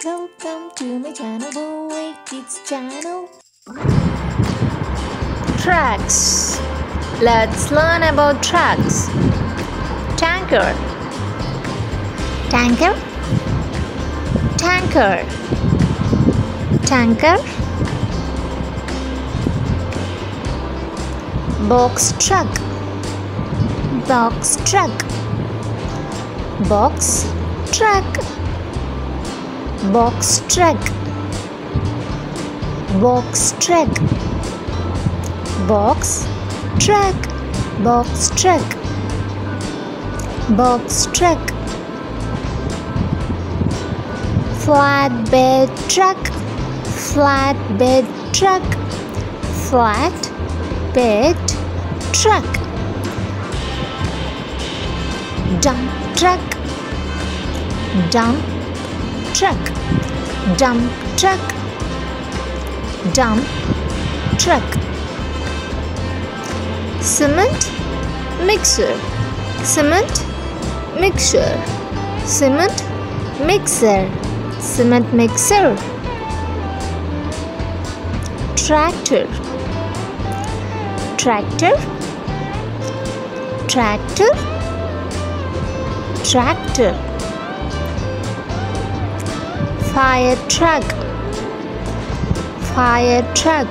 Welcome to my channel, Boy Kids channel. Trucks. Let's learn about trucks. Tanker. Tanker. Tanker. Tanker. Box truck. Box truck. Box truck. Box truck. Box truck. Box truck. Box truck. Box truck. Flatbed truck. Flatbed truck. Flatbed truck. Dump truck. Dump truck. Dump truck. Dump truck. Cement mixer. Cement mixer. Cement mixer. Cement mixer. Tractor. Tractor. Tractor. Tractor. Fire truck. Fire truck.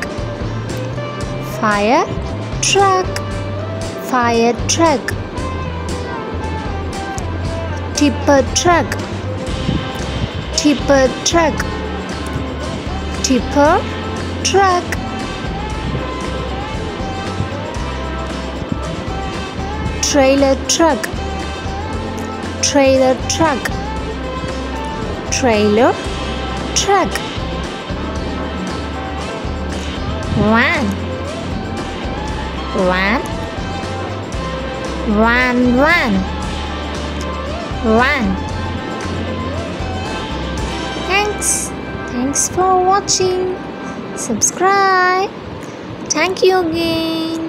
Fire truck. Fire truck. Tipper truck. Tipper truck. Tipper truck. Trailer truck. Trailer truck. Trailer truck. Van. Van. Van. Van. Van. Thanks for watching. Subscribe. Thank you again.